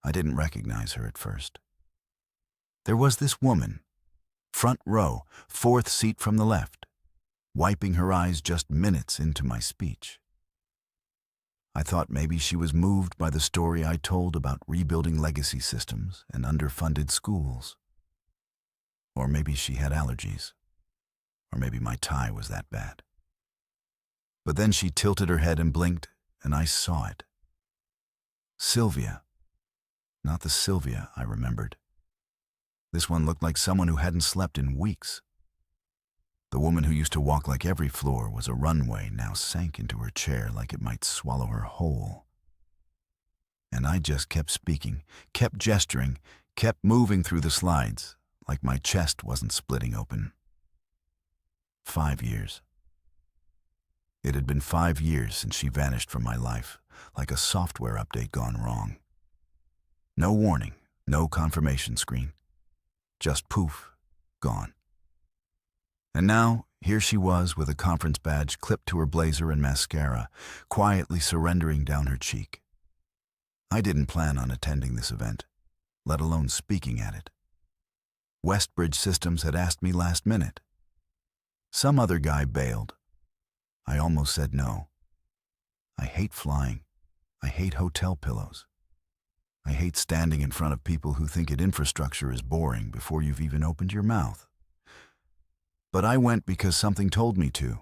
I didn't recognize her at first. There was this woman, front row, fourth seat from the left, wiping her eyes just minutes into my speech. I thought maybe she was moved by the story I told about rebuilding legacy systems and underfunded schools. Or maybe she had allergies. Or maybe my tie was that bad. But then she tilted her head and blinked, and I saw it. Sylvia. Not the Sylvia I remembered. This one looked like someone who hadn't slept in weeks. The woman who used to walk like every floor was a runway now sank into her chair like it might swallow her whole. And I just kept speaking, kept gesturing, kept moving through the slides, like my chest wasn't splitting open. 5 years. It had been 5 years since she vanished from my life, like a software update gone wrong. No warning, no confirmation screen. Just poof, gone. And now, here she was with a conference badge clipped to her blazer and mascara, quietly surrendering down her cheek. I didn't plan on attending this event, let alone speaking at it. Westbridge Systems had asked me last minute. Some other guy bailed. I almost said no. I hate flying. I hate hotel pillows. I hate standing in front of people who think infrastructure is boring before you've even opened your mouth. But I went because something told me to.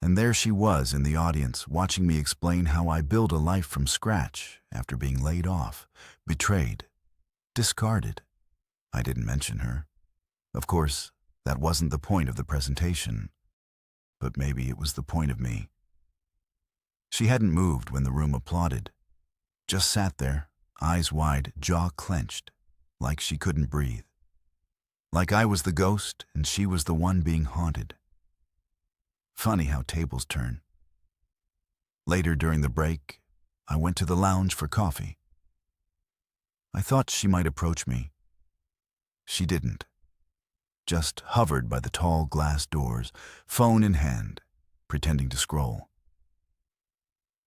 And there she was in the audience, watching me explain how I build a life from scratch after being laid off, betrayed, discarded. I didn't mention her. Of course, that wasn't the point of the presentation, but maybe it was the point of me. She hadn't moved when the room applauded, just sat there, eyes wide, jaw clenched, like she couldn't breathe. Like I was the ghost and she was the one being haunted. Funny how tables turn. Later during the break, I went to the lounge for coffee. I thought she might approach me. She didn't. Just hovered by the tall glass doors, phone in hand, pretending to scroll.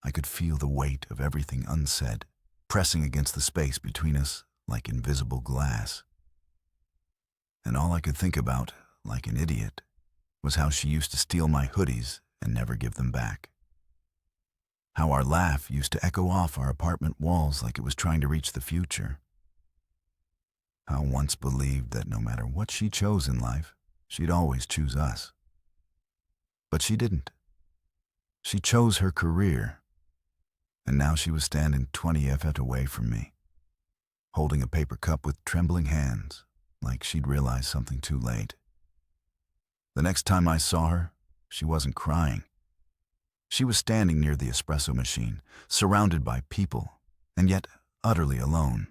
I could feel the weight of everything unsaid, pressing against the space between us like invisible glass. And all I could think about, like an idiot, was how she used to steal my hoodies and never give them back. How our laugh used to echo off our apartment walls like it was trying to reach the future. How once believed that no matter what she chose in life, she'd always choose us. But she didn't. She chose her career, and now she was standing 20 feet away from me, holding a paper cup with trembling hands, like she'd realized something too late. The next time I saw her, she wasn't crying. She was standing near the espresso machine, surrounded by people, and yet utterly alone.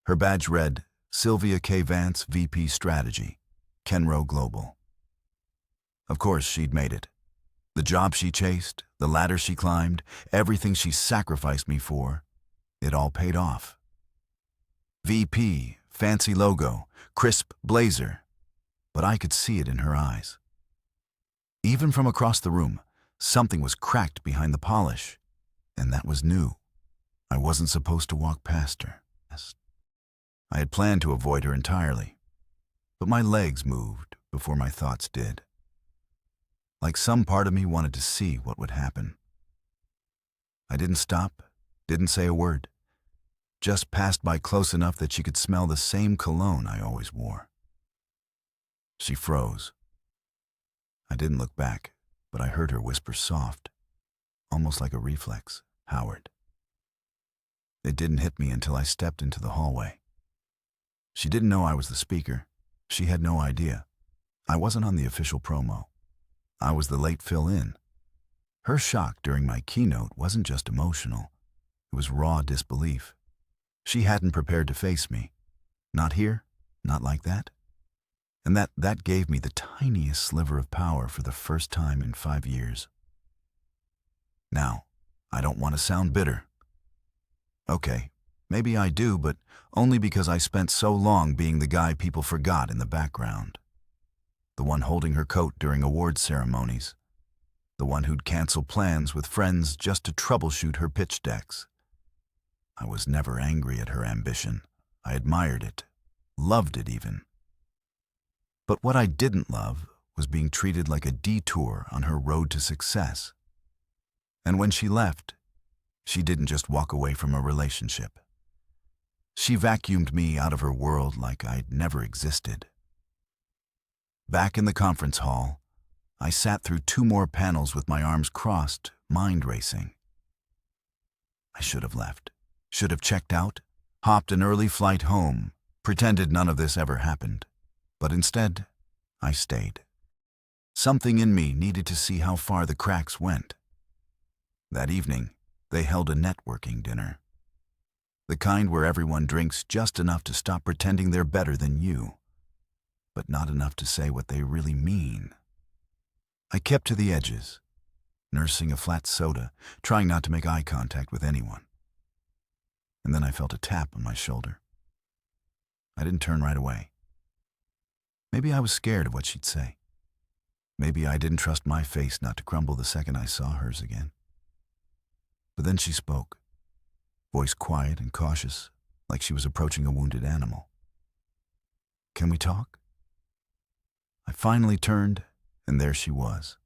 Her badge read, Sylvia K. Vance, VP Strategy, Kenro Global. Of course, she'd made it. The job she chased, the ladder she climbed, everything she sacrificed me for, it all paid off. VP, fancy logo, crisp blazer, but I could see it in her eyes. Even from across the room, something was cracked behind the polish, and that was new. I wasn't supposed to walk past her. I had planned to avoid her entirely, but my legs moved before my thoughts did. Like some part of me wanted to see what would happen. I didn't stop, didn't say a word, just passed by close enough that she could smell the same cologne I always wore. She froze. I didn't look back, but I heard her whisper soft, almost like a reflex, Howard. It didn't hit me until I stepped into the hallway. She didn't know I was the speaker. She had no idea. I wasn't on the official promo. I was the late fill-in. Her shock during my keynote wasn't just emotional. It was raw disbelief. She hadn't prepared to face me. Not here, not like that. And that gave me the tiniest sliver of power for the first time in 5 years. Now, I don't want to sound bitter. Okay, maybe I do, but only because I spent so long being the guy people forgot in the background. The one holding her coat during award ceremonies. The one who'd cancel plans with friends just to troubleshoot her pitch decks. I was never angry at her ambition. I admired it, loved it even. But what I didn't love was being treated like a detour on her road to success. And when she left, she didn't just walk away from a relationship. She vacuumed me out of her world like I'd never existed. Back in the conference hall, I sat through 2 more panels with my arms crossed, mind racing. I should have left, should have checked out, hopped an early flight home, pretended none of this ever happened. But instead, I stayed. Something in me needed to see how far the cracks went. That evening, they held a networking dinner. The kind where everyone drinks just enough to stop pretending they're better than you, but not enough to say what they really mean. I kept to the edges, nursing a flat soda, trying not to make eye contact with anyone. And then I felt a tap on my shoulder. I didn't turn right away. Maybe I was scared of what she'd say. Maybe I didn't trust my face not to crumble the second I saw hers again. But then she spoke, voice quiet and cautious, like she was approaching a wounded animal. "Can we talk?" I finally turned, and there she was.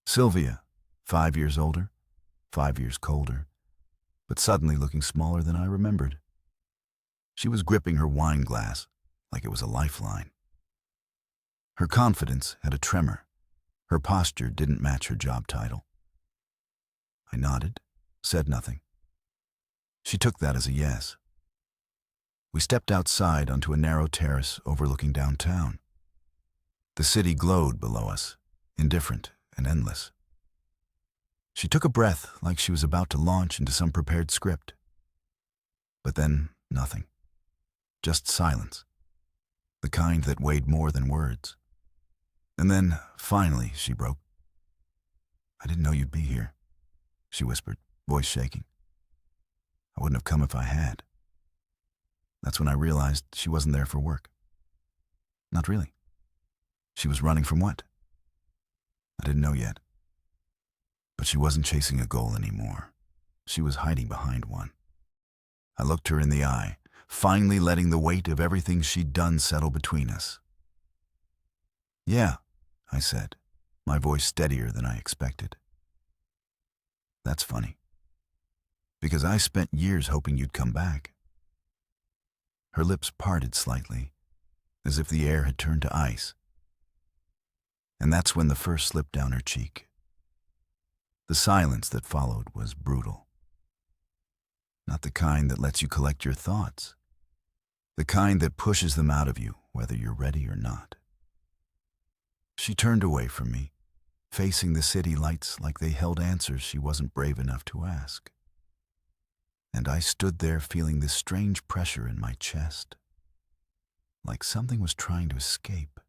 Sylvia, 5 years older, 5 years colder, but suddenly looking smaller than I remembered. She was gripping her wine glass like it was a lifeline. Her confidence had a tremor. Her posture didn't match her job title. I nodded, said nothing. She took that as a yes. We stepped outside onto a narrow terrace overlooking downtown. The city glowed below us, indifferent and endless. She took a breath like she was about to launch into some prepared script. But then, nothing. Just silence. The kind that weighed more than words. And then, finally, she broke. "I didn't know you'd be here," she whispered, voice shaking. "I wouldn't have come if I had." That's when I realized she wasn't there for work. Not really. She was running from what? I didn't know yet. But she wasn't chasing a goal anymore. She was hiding behind one. I looked her in the eye, finally letting the weight of everything she'd done settle between us. "Yeah," I said, my voice steadier than I expected. "That's funny. Because I spent years hoping you'd come back." Her lips parted slightly, as if the air had turned to ice. And that's when the first slipped down her cheek. The silence that followed was brutal. Not the kind that lets you collect your thoughts. The kind that pushes them out of you, whether you're ready or not. She turned away from me, facing the city lights like they held answers she wasn't brave enough to ask. And I stood there feeling this strange pressure in my chest, like something was trying to escape.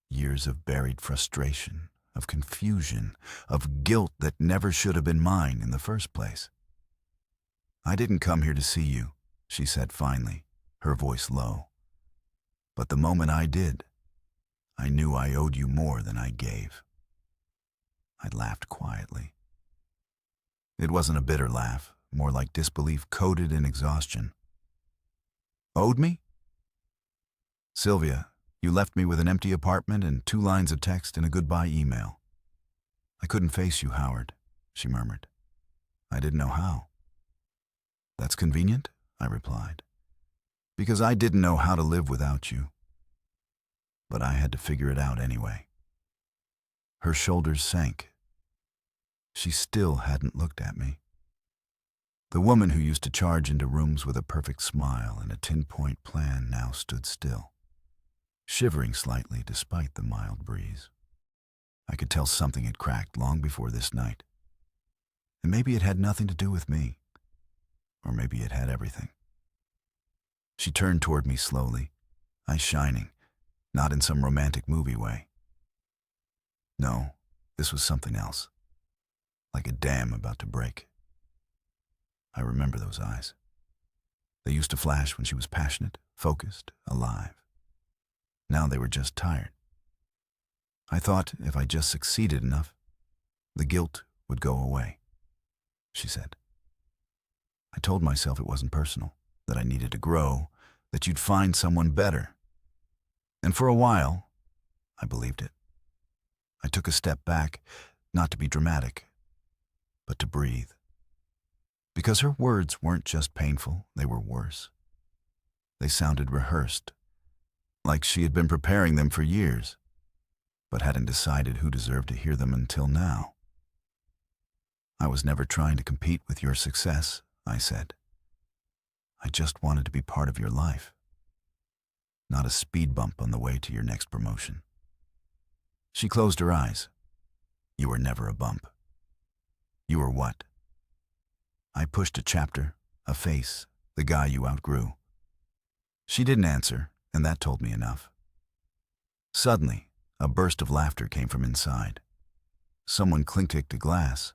Years of buried frustration, of confusion, of guilt that never should have been mine in the first place. "I didn't come here to see you," she said finally, her voice low. "But the moment I did, I knew I owed you more than I gave." I laughed quietly. It wasn't a bitter laugh, more like disbelief coated in exhaustion. "Owed me?" "Sylvia, you left me with an empty apartment and 2 lines of text and a goodbye email. I couldn't face you, Howard," she murmured. "I didn't know how." "That's convenient," I replied, "because I didn't know how to live without you. But I had to figure it out anyway." Her shoulders sank. She still hadn't looked at me. The woman who used to charge into rooms with a perfect smile and a 10-point plan now stood still, shivering slightly despite the mild breeze. I could tell something had cracked long before this night. And maybe it had nothing to do with me. Or maybe it had everything. She turned toward me slowly, eyes shining, not in some romantic movie way. No, this was something else, like a dam about to break. I remember those eyes. They used to flash when she was passionate, focused, alive. Now they were just tired. I thought if I just succeeded enough, the guilt would go away, she said. I told myself it wasn't personal, that I needed to grow, that you'd find someone better. And for a while, I believed it. I took a step back, not to be dramatic, but to breathe. Because her words weren't just painful, they were worse. They sounded rehearsed, like she had been preparing them for years, but hadn't decided who deserved to hear them until now. I was never trying to compete with your success, I said. I just wanted to be part of your life, not a speed bump on the way to your next promotion. She closed her eyes. You were never a bump. You were what? I pushed a chapter, a face, the guy you outgrew. She didn't answer, and that told me enough. Suddenly, a burst of laughter came from inside. Someone clink-ticked a glass.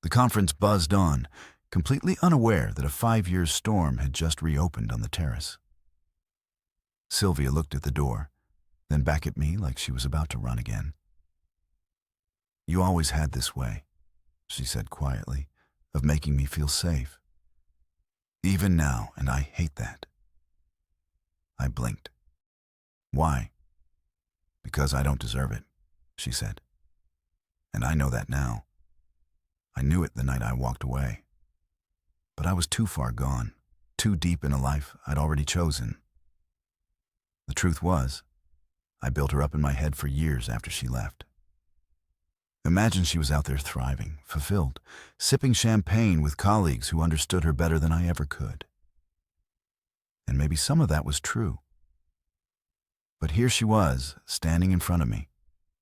The conference buzzed on, completely unaware that a 5-year storm had just reopened on the terrace. Sylvia looked at the door, then back at me like she was about to run again. You always had this way, she said quietly, of making me feel safe. Even now, and I hate that. I blinked. Why? Because I don't deserve it, she said. And I know that now. I knew it the night I walked away. But I was too far gone, too deep in a life I'd already chosen. The truth was, I built her up in my head for years after she left. Imagine she was out there thriving, fulfilled, sipping champagne with colleagues who understood her better than I ever could. And maybe some of that was true. But here she was, standing in front of me,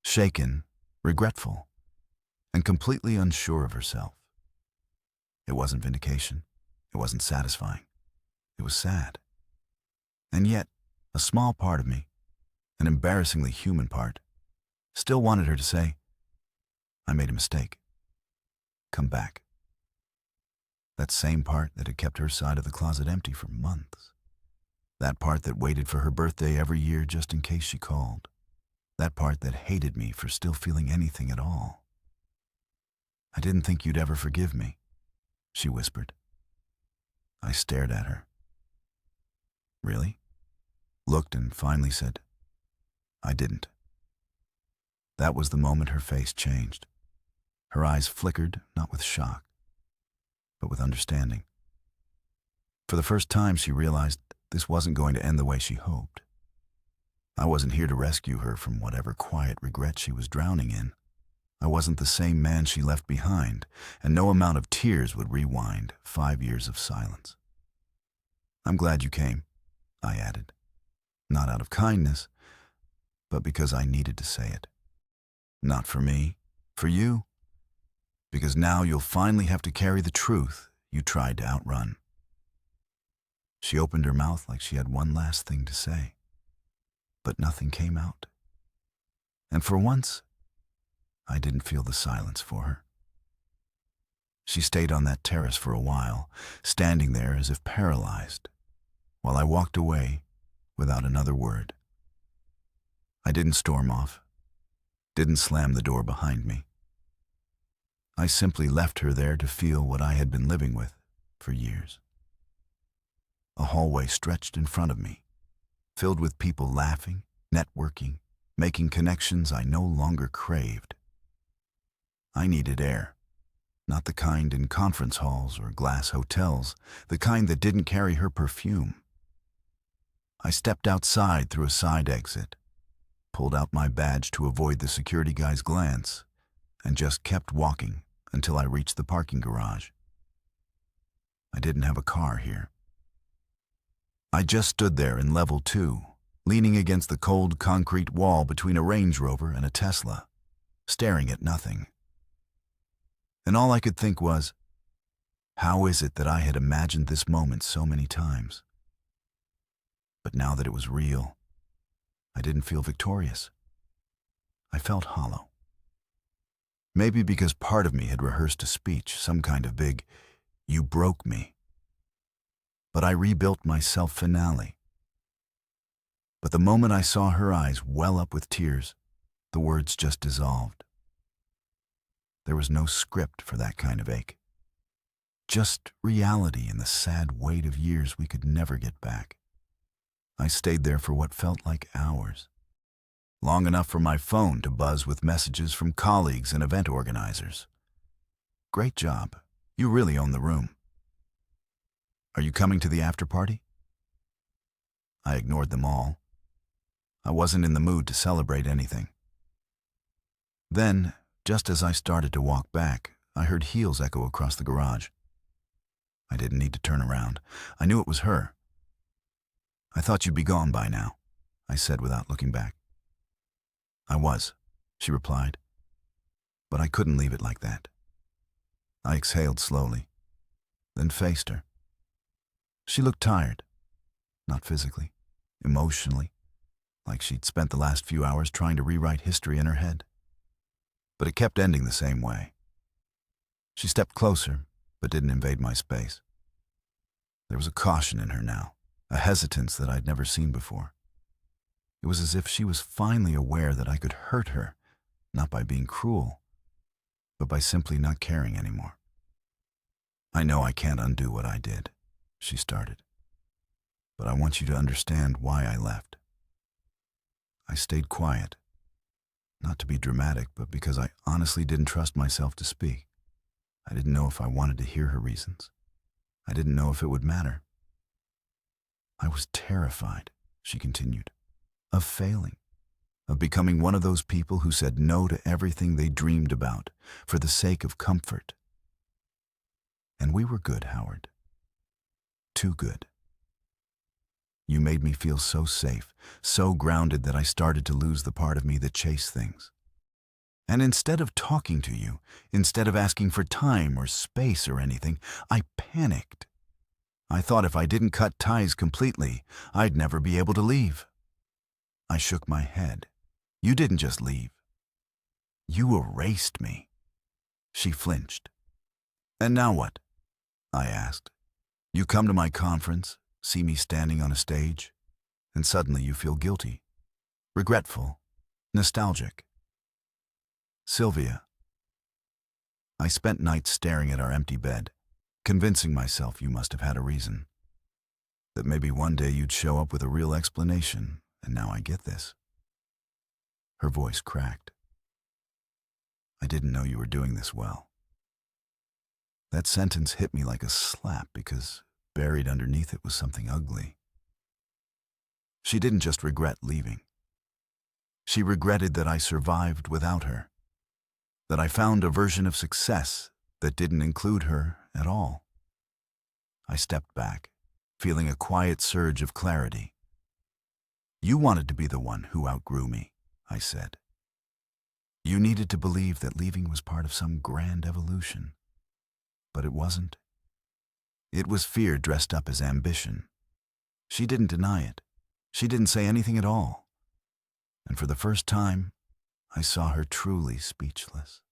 shaken, regretful, and completely unsure of herself. It wasn't vindication. It wasn't satisfying. It was sad. And yet, a small part of me, an embarrassingly human part, still wanted her to say, I made a mistake. Come back. That same part that had kept her side of the closet empty for months. That part that waited for her birthday every year just in case she called. That part that hated me for still feeling anything at all. I didn't think you'd ever forgive me, she whispered. I stared at her. Really? Looked and finally said, I didn't. That was the moment her face changed. Her eyes flickered, not with shock, but with understanding. For the first time, she realized this wasn't going to end the way she hoped. I wasn't here to rescue her from whatever quiet regret she was drowning in. I wasn't the same man she left behind, and no amount of tears would rewind 5 years of silence. I'm glad you came, I added. Not out of kindness, but because I needed to say it. Not for me, for you. Because now you'll finally have to carry the truth you tried to outrun. She opened her mouth like she had one last thing to say, but nothing came out. And for once, I didn't feel the silence for her. She stayed on that terrace for a while, standing there as if paralyzed, while I walked away without another word. I didn't storm off, didn't slam the door behind me. I simply left her there to feel what I had been living with for years. A hallway stretched in front of me, filled with people laughing, networking, making connections I no longer craved. I needed air, not the kind in conference halls or glass hotels, the kind that didn't carry her perfume. I stepped outside through a side exit, pulled out my badge to avoid the security guy's glance, and just kept walking until I reached the parking garage. I didn't have a car here. I just stood there in level 2, leaning against the cold concrete wall between a Range Rover and a Tesla, staring at nothing. And all I could think was, how is it that I had imagined this moment so many times? But now that it was real, I didn't feel victorious. I felt hollow. Maybe because part of me had rehearsed a speech, some kind of big, "You broke me." But I rebuilt my self-finale. But the moment I saw her eyes well up with tears, the words just dissolved. There was no script for that kind of ache. Just reality and the sad weight of years we could never get back. I stayed there for what felt like hours. Long enough for my phone to buzz with messages from colleagues and event organizers. Great job. You really own the room. Are you coming to the after party? I ignored them all. I wasn't in the mood to celebrate anything. Then, just as I started to walk back, I heard heels echo across the garage. I didn't need to turn around. I knew it was her. I thought you'd be gone by now, I said without looking back. I was, she replied. But I couldn't leave it like that. I exhaled slowly, then faced her. She looked tired, not physically, emotionally, like she'd spent the last few hours trying to rewrite history in her head. But it kept ending the same way. She stepped closer, but didn't invade my space. There was a caution in her now, a hesitance that I'd never seen before. It was as if she was finally aware that I could hurt her, not by being cruel, but by simply not caring anymore. I know I can't undo what I did, she started, but I want you to understand why I left. I stayed quiet, not to be dramatic, but because I honestly didn't trust myself to speak. I didn't know if I wanted to hear her reasons. I didn't know if it would matter. I was terrified, she continued, of failing, of becoming one of those people who said no to everything they dreamed about for the sake of comfort. And we were good, Howard. Too good. You made me feel so safe, so grounded that I started to lose the part of me that chased things. And instead of talking to you, instead of asking for time or space or anything, I panicked. I thought if I didn't cut ties completely, I'd never be able to leave. I shook my head. You didn't just leave. You erased me. She flinched. And now what? I asked. You come to my conference, see me standing on a stage, and suddenly you feel guilty, regretful, nostalgic. Sylvia. I spent nights staring at our empty bed, convincing myself you must have had a reason. That maybe one day you'd show up with a real explanation, and now I get this. Her voice cracked. I didn't know you were doing this well. That sentence hit me like a slap because buried underneath it was something ugly. She didn't just regret leaving. She regretted that I survived without her, that I found a version of success that didn't include her at all. I stepped back, feeling a quiet surge of clarity. You wanted to be the one who outgrew me, I said. You needed to believe that leaving was part of some grand evolution. But it wasn't. It was fear dressed up as ambition. She didn't deny it. She didn't say anything at all. And for the first time, I saw her truly speechless.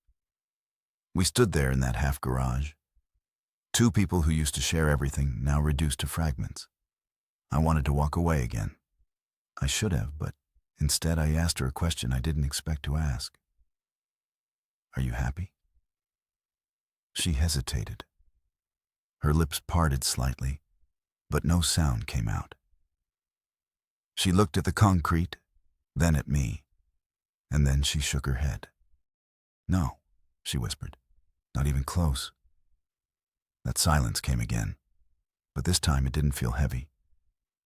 We stood there in that half garage. Two people who used to share everything, now reduced to fragments. I wanted to walk away again. I should have, but instead I asked her a question I didn't expect to ask. Are you happy? She hesitated. Her lips parted slightly, but no sound came out. She looked at the concrete, then at me, and then she shook her head. No, she whispered, not even close. That silence came again, but this time it didn't feel heavy.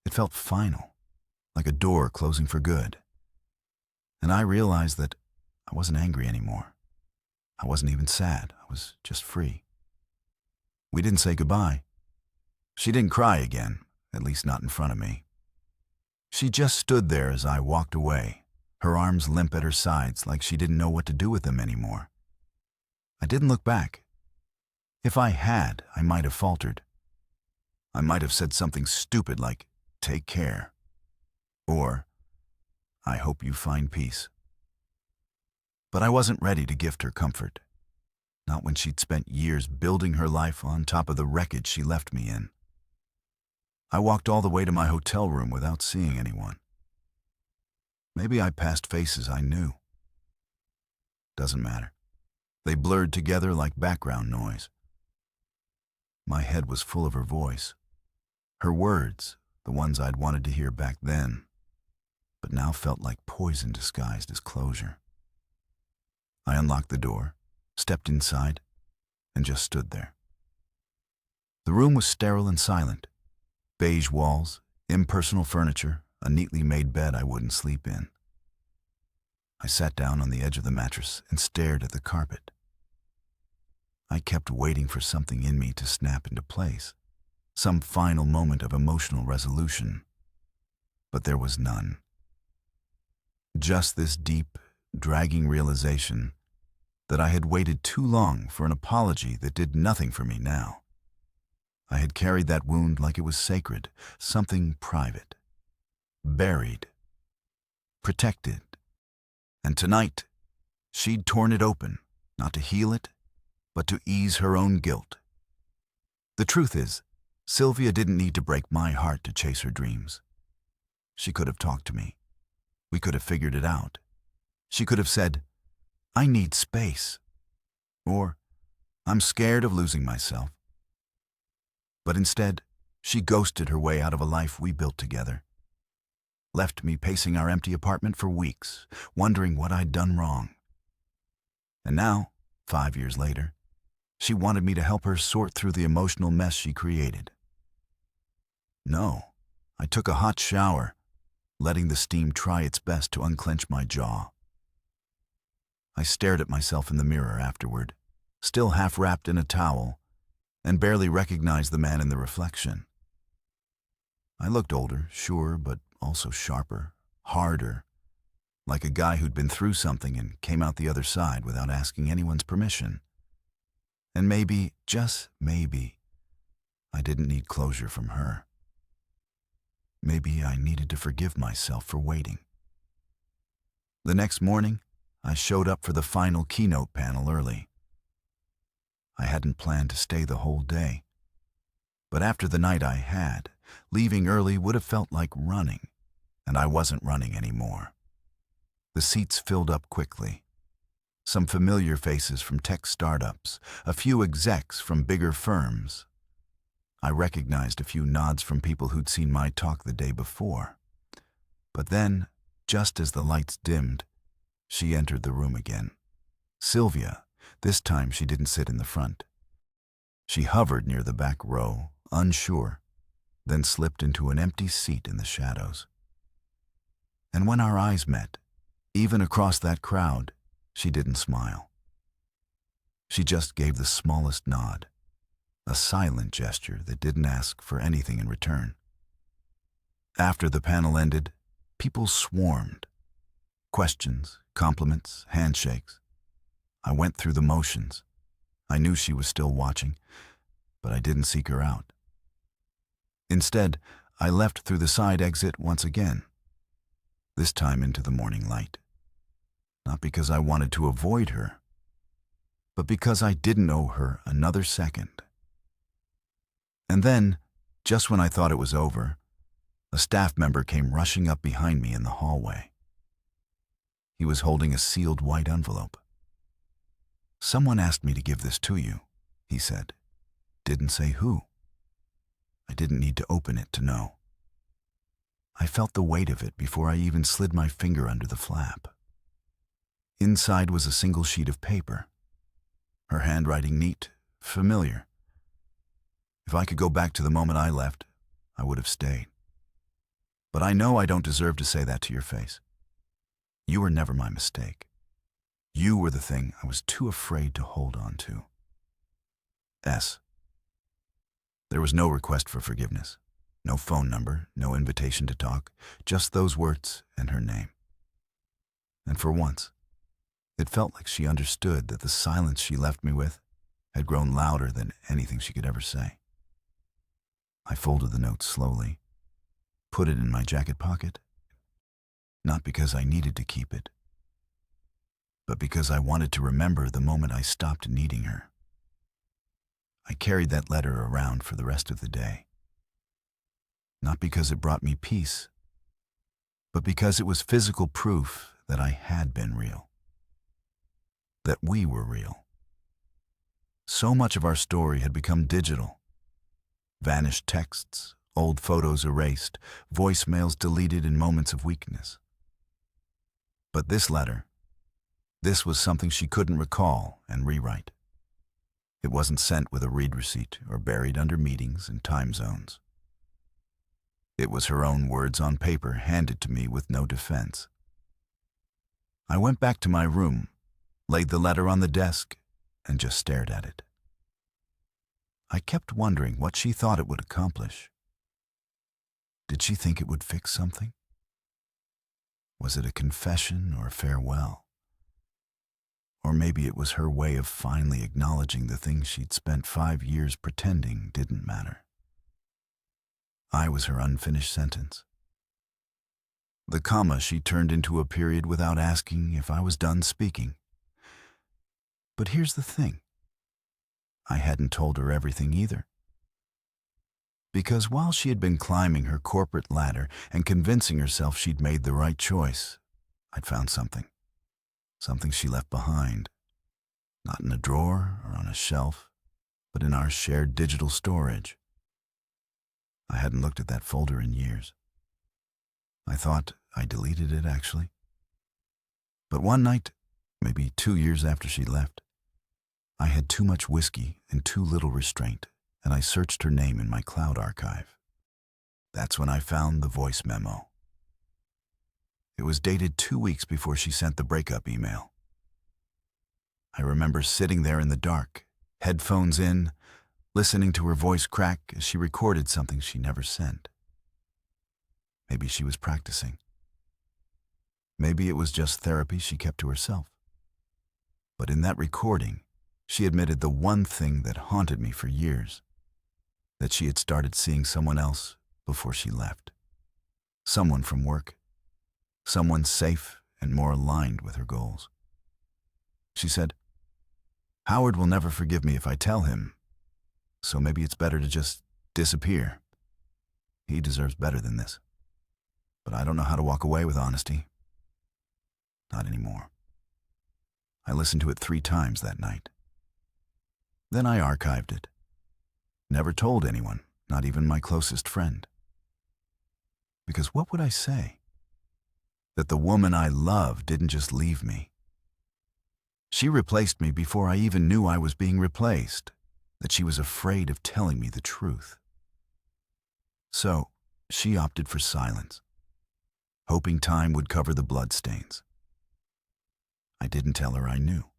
It felt final, like a door closing for good. And I realized that I wasn't angry anymore. I wasn't even sad. I was just free. We didn't say goodbye. She didn't cry again, at least not in front of me. She just stood there as I walked away, her arms limp at her sides like she didn't know what to do with them anymore. I didn't look back. If I had, I might have faltered. I might have said something stupid like, "Take care," or, "I hope you find peace." But I wasn't ready to gift her comfort, not when she'd spent years building her life on top of the wreckage she left me in. I walked all the way to my hotel room without seeing anyone. Maybe I passed faces I knew. Doesn't matter. They blurred together like background noise. My head was full of her voice. Her words, the ones I'd wanted to hear back then, but now felt like poison disguised as closure. I unlocked the door, stepped inside, and just stood there. The room was sterile and silent. Beige walls, impersonal furniture, a neatly made bed I wouldn't sleep in. I sat down on the edge of the mattress and stared at the carpet. I kept waiting for something in me to snap into place, some final moment of emotional resolution. But there was none. Just this deep, dragging realization that I had waited too long for an apology that did nothing for me now. I had carried that wound like it was sacred, something private, buried, protected. And tonight, she'd torn it open, not to heal it, but to ease her own guilt. The truth is, Sylvia didn't need to break my heart to chase her dreams. She could have talked to me. We could have figured it out. She could have said, "I need space," or "I'm scared of losing myself." But instead, she ghosted her way out of a life we built together. Left me pacing our empty apartment for weeks, wondering what I'd done wrong. And now, 5 years later, she wanted me to help her sort through the emotional mess she created. No, I took a hot shower, letting the steam try its best to unclench my jaw. I stared at myself in the mirror afterward, still half wrapped in a towel, and barely recognized the man in the reflection. I looked older, sure, but also sharper, harder, like a guy who'd been through something and came out the other side without asking anyone's permission. And maybe, just maybe, I didn't need closure from her. Maybe I needed to forgive myself for waiting. The next morning, I showed up for the final keynote panel early. I hadn't planned to stay the whole day. But after the night I had, leaving early would have felt like running, and I wasn't running anymore. The seats filled up quickly. Some familiar faces from tech startups, a few execs from bigger firms. I recognized a few nods from people who'd seen my talk the day before. But then, just as the lights dimmed, she entered the room again. Sylvia. This time she didn't sit in the front. She hovered near the back row, unsure, then slipped into an empty seat in the shadows. And when our eyes met, even across that crowd, she didn't smile. She just gave the smallest nod, a silent gesture that didn't ask for anything in return. After the panel ended, people swarmed. Questions, compliments, handshakes. I went through the motions. I knew she was still watching, but I didn't seek her out. Instead, I left through the side exit once again, this time into the morning light. Not because I wanted to avoid her, but because I didn't owe her another second. And then, just when I thought it was over, a staff member came rushing up behind me in the hallway. He was holding a sealed white envelope. "Someone asked me to give this to you," he said. Didn't say who. I didn't need to open it to know. I felt the weight of it before I even slid my finger under the flap. Inside was a single sheet of paper. Her handwriting neat, familiar. If I could go back to the moment I left, I would have stayed. But I know I don't deserve to say that to your face. You were never my mistake. You were the thing I was too afraid to hold on to. S. There was no request for forgiveness, no phone number, no invitation to talk, just those words and her name. And for once, it felt like she understood that the silence she left me with had grown louder than anything she could ever say. I folded the note slowly, put it in my jacket pocket, not because I needed to keep it, but because I wanted to remember the moment I stopped needing her. I carried that letter around for the rest of the day. Not because it brought me peace, but because it was physical proof that I had been real. That we were real. So much of our story had become digital, Vanished texts, old photos erased, voicemails deleted in moments of weakness. But this letter, this was something she couldn't recall and rewrite. It wasn't sent with a read receipt or buried under meetings and time zones. It was her own words on paper handed to me with no defense. I went back to my room, laid the letter on the desk, and just stared at it. I kept wondering what she thought it would accomplish. Did she think it would fix something? Was it a confession or a farewell? Or maybe it was her way of finally acknowledging the things she'd spent 5 years pretending didn't matter. I was her unfinished sentence. The comma she turned into a period without asking if I was done speaking. But here's the thing. I hadn't told her everything either. Because while she had been climbing her corporate ladder and convincing herself she'd made the right choice, I'd found something. Something she left behind. Not in a drawer or on a shelf, but in our shared digital storage. I hadn't looked at that folder in years. I thought I deleted it, actually. But one night, maybe 2 years after she left, I had too much whiskey and too little restraint, and I searched her name in my cloud archive. That's when I found the voice memo. It was dated 2 weeks before she sent the breakup email. I remember sitting there in the dark, headphones in, listening to her voice crack as she recorded something she never sent. Maybe she was practicing. Maybe it was just therapy she kept to herself. But in that recording, she admitted the one thing that haunted me for years, that she had started seeing someone else before she left. Someone from work. Someone safe and more aligned with her goals. She said, "Howard will never forgive me if I tell him, so maybe it's better to just disappear. He deserves better than this. But I don't know how to walk away with honesty. Not anymore." I listened to it 3 times that night. Then I archived it. Never told anyone, not even my closest friend. Because what would I say? That the woman I loved didn't just leave me. She replaced me before I even knew I was being replaced, that she was afraid of telling me the truth. So, she opted for silence, hoping time would cover the bloodstains. I didn't tell her I knew.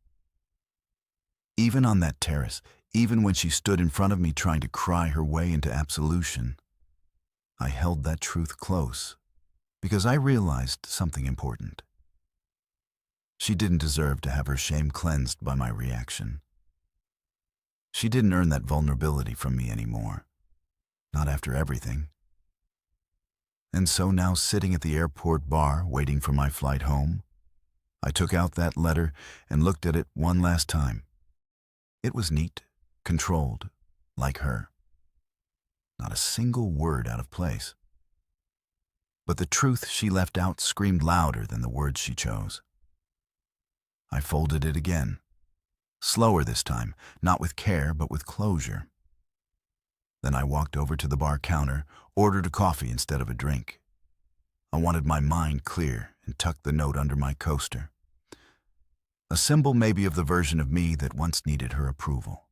Even on that terrace, even when she stood in front of me trying to cry her way into absolution, I held that truth close because I realized something important. She didn't deserve to have her shame cleansed by my reaction. She didn't earn that vulnerability from me anymore, not after everything. And so now, sitting at the airport bar waiting for my flight home, I took out that letter and looked at it one last time. It was neat, controlled, like her. Not a single word out of place. But the truth she left out screamed louder than the words she chose. I folded it again. Slower this time, not with care, but with closure. Then I walked over to the bar counter, ordered a coffee instead of a drink. I wanted my mind clear and tucked the note under my coaster. A symbol maybe of the version of me that once needed her approval.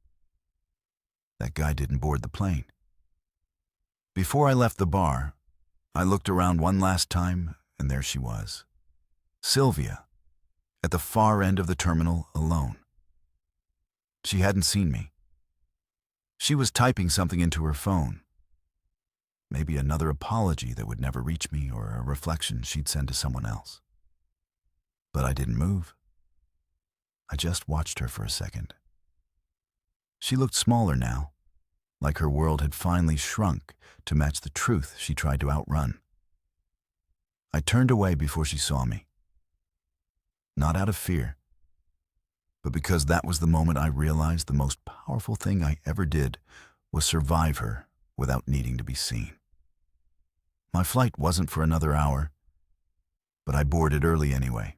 That guy didn't board the plane. Before I left the bar, I looked around one last time, and there she was. Sylvia, at the far end of the terminal, alone. She hadn't seen me. She was typing something into her phone. Maybe another apology that would never reach me, or a reflection she'd send to someone else. But I didn't move. I just watched her for a second. She looked smaller now, like her world had finally shrunk to match the truth she tried to outrun. I turned away before she saw me. Not out of fear, but because that was the moment I realized the most powerful thing I ever did was survive her without needing to be seen. My flight wasn't for another hour, but I boarded early anyway.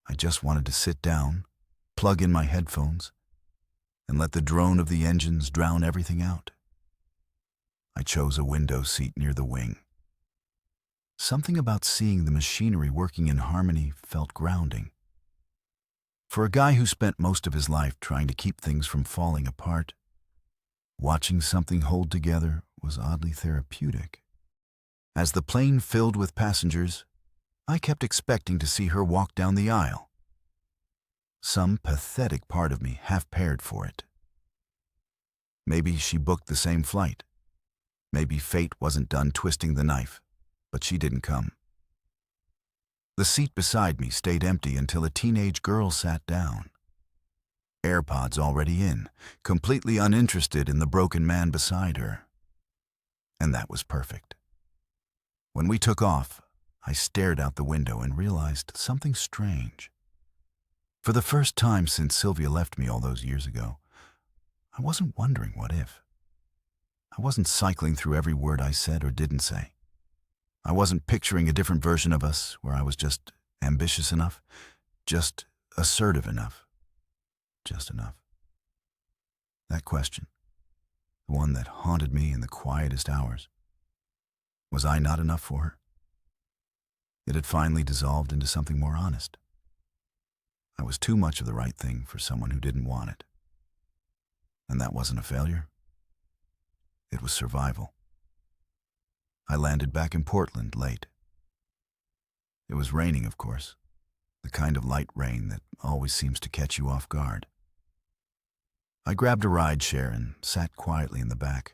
I just wanted to sit down, plug in my headphones, and let the drone of the engines drown everything out. I chose a window seat near the wing. Something about seeing the machinery working in harmony felt grounding. For a guy who spent most of his life trying to keep things from falling apart, watching something hold together was oddly therapeutic. As the plane filled with passengers, I kept expecting to see her walk down the aisle. Some pathetic part of me half prepared for it. Maybe she booked the same flight. Maybe fate wasn't done twisting the knife, but she didn't come. The seat beside me stayed empty until a teenage girl sat down. AirPods already in, completely uninterested in the broken man beside her. And that was perfect. When we took off, I stared out the window and realized something strange. For the first time since Sylvia left me all those years ago, I wasn't wondering what if. I wasn't cycling through every word I said or didn't say. I wasn't picturing a different version of us where I was just ambitious enough, just assertive enough, just enough. That question, the one that haunted me in the quietest hours, was I not enough for her? It had finally dissolved into something more honest. I was too much of the right thing for someone who didn't want it. And that wasn't a failure. It was survival. I landed back in Portland late. It was raining, of course, the kind of light rain that always seems to catch you off guard. I grabbed a rideshare and sat quietly in the back,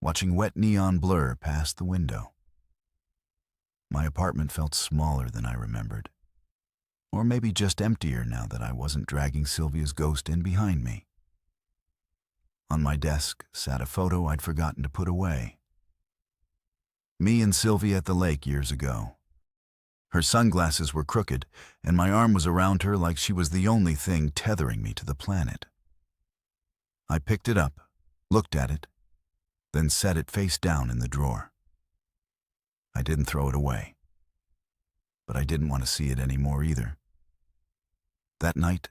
watching wet neon blur past the window. My apartment felt smaller than I remembered, or maybe just emptier now that I wasn't dragging Sylvia's ghost in behind me. On my desk sat a photo I'd forgotten to put away. Me and Sylvia at the lake years ago. Her sunglasses were crooked, and my arm was around her like she was the only thing tethering me to the planet. I picked it up, looked at it, then set it face down in the drawer. I didn't throw it away, but I didn't want to see it anymore either. That night,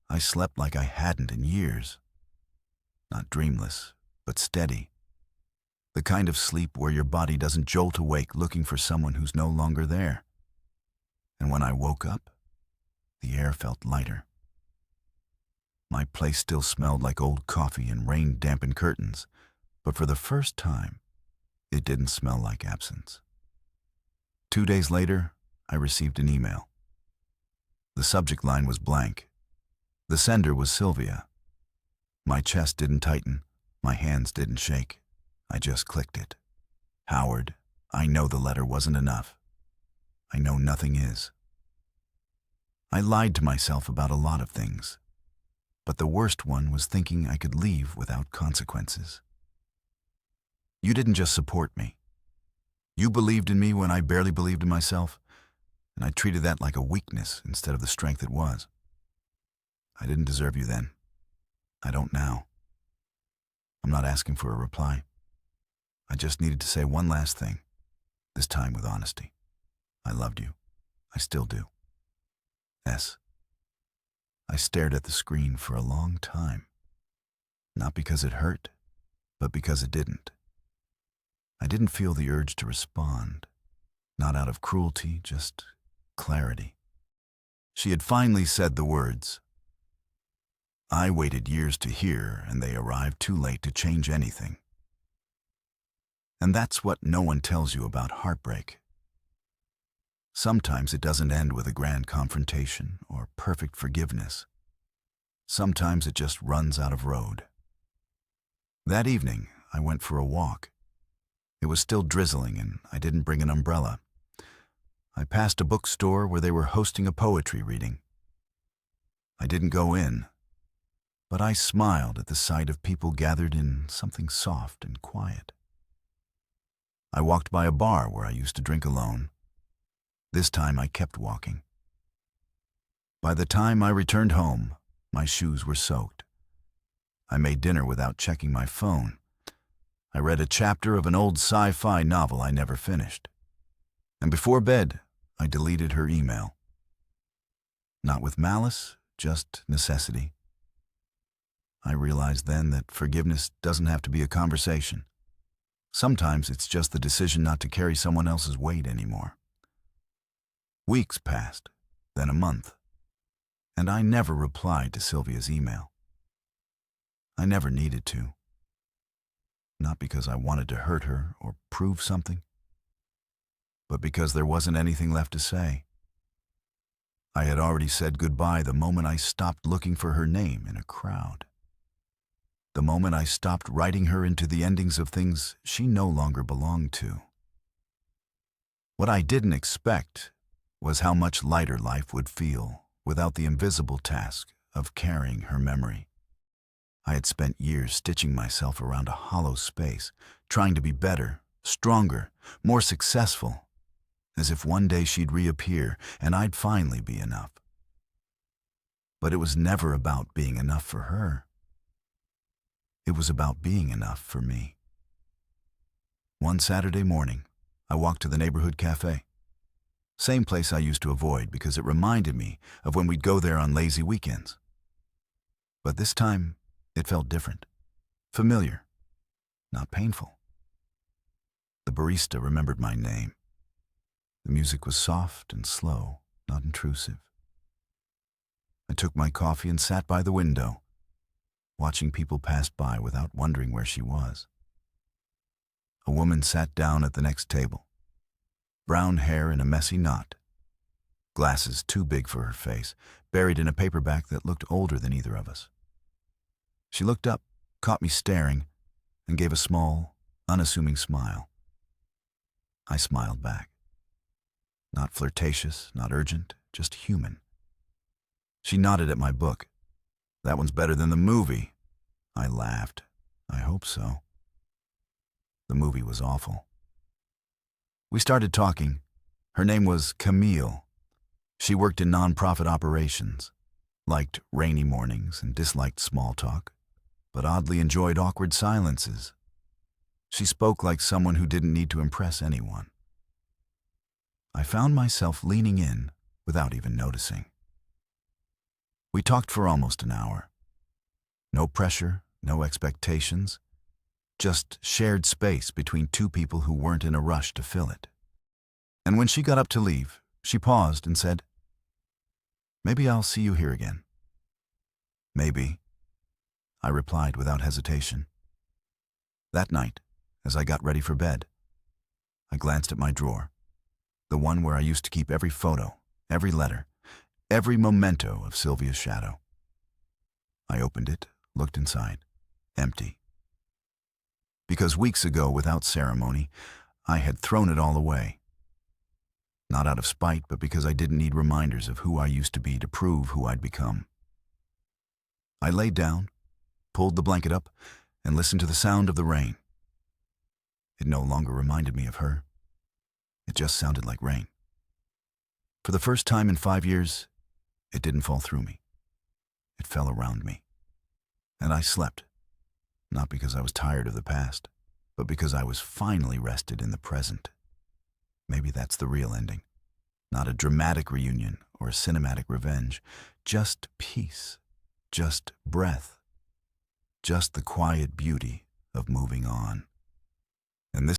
I slept like I hadn't in years. Not dreamless, but steady. The kind of sleep where your body doesn't jolt awake looking for someone who's no longer there. And when I woke up, the air felt lighter. My place still smelled like old coffee and rain-dampened curtains, but for the first time, it didn't smell like absence. 2 days later, I received an email. The subject line was blank. The sender was Sylvia. My chest didn't tighten, my hands didn't shake. I just clicked it. Howard, I know the letter wasn't enough. I know nothing is. I lied to myself about a lot of things, but the worst one was thinking I could leave without consequences. You didn't just support me. You believed in me when I barely believed in myself, and I treated that like a weakness instead of the strength it was. I didn't deserve you then. I don't now. I'm not asking for a reply. I just needed to say one last thing, this time with honesty. I loved you. I still do. S. I stared at the screen for a long time. Not because it hurt, but because it didn't. I didn't feel the urge to respond. Not out of cruelty, just clarity. She had finally said the words. I waited years to hear, and they arrived too late to change anything. And that's what no one tells you about heartbreak. Sometimes it doesn't end with a grand confrontation or perfect forgiveness. Sometimes it just runs out of road. That evening, I went for a walk. It was still drizzling, and I didn't bring an umbrella. I passed a bookstore where they were hosting a poetry reading. I didn't go in, but I smiled at the sight of people gathered in something soft and quiet. I walked by a bar where I used to drink alone. This time I kept walking. By the time I returned home, my shoes were soaked. I made dinner without checking my phone. I read a chapter of an old sci-fi novel I never finished. And before bed, I deleted her email. Not with malice, just necessity. I realized then that forgiveness doesn't have to be a conversation. Sometimes it's just the decision not to carry someone else's weight anymore. Weeks passed, then a month, and I never replied to Sylvia's email. I never needed to. Not because I wanted to hurt her or prove something, but because there wasn't anything left to say. I had already said goodbye the moment I stopped looking for her name in a crowd. The moment I stopped writing her into the endings of things she no longer belonged to. What I didn't expect was how much lighter life would feel without the invisible task of carrying her memory. I had spent years stitching myself around a hollow space, trying to be better, stronger, more successful, as if one day she'd reappear and I'd finally be enough. But it was never about being enough for her. It was about being enough for me. One Saturday morning, I walked to the neighborhood cafe. Same place I used to avoid because it reminded me of when we'd go there on lazy weekends. But this time, it felt different, familiar, not painful. The barista remembered my name. The music was soft and slow, not intrusive. I took my coffee and sat by the window, watching people pass by without wondering where she was. A woman sat down at the next table, brown hair in a messy knot, glasses too big for her face, buried in a paperback that looked older than either of us. She looked up, caught me staring, and gave a small, unassuming smile. I smiled back. Not flirtatious, not urgent, just human. She nodded at my book. "That one's better than the movie." I laughed. I hope so. The movie was awful. We started talking. Her name was Camille. She worked in nonprofit operations, liked rainy mornings and disliked small talk, but oddly enjoyed awkward silences. She spoke like someone who didn't need to impress anyone. I found myself leaning in without even noticing. We talked for almost an hour. No pressure, no expectations, just shared space between two people who weren't in a rush to fill it. And when she got up to leave, she paused and said, "Maybe I'll see you here again." "Maybe," I replied without hesitation. That night, as I got ready for bed, I glanced at my drawer, the one where I used to keep every photo, every letter, every memento of Sylvia's shadow. I opened it, looked inside, empty. Because weeks ago, without ceremony, I had thrown it all away. Not out of spite, but because I didn't need reminders of who I used to be to prove who I'd become. I laid down, pulled the blanket up, and listened to the sound of the rain. It no longer reminded me of her. It just sounded like rain. For the first time in 5 years, it didn't fall through me. It fell around me. And I slept, not because I was tired of the past, but because I was finally rested in the present. Maybe that's the real ending. Not a dramatic reunion or a cinematic revenge, just peace, just breath, just the quiet beauty of moving on. And this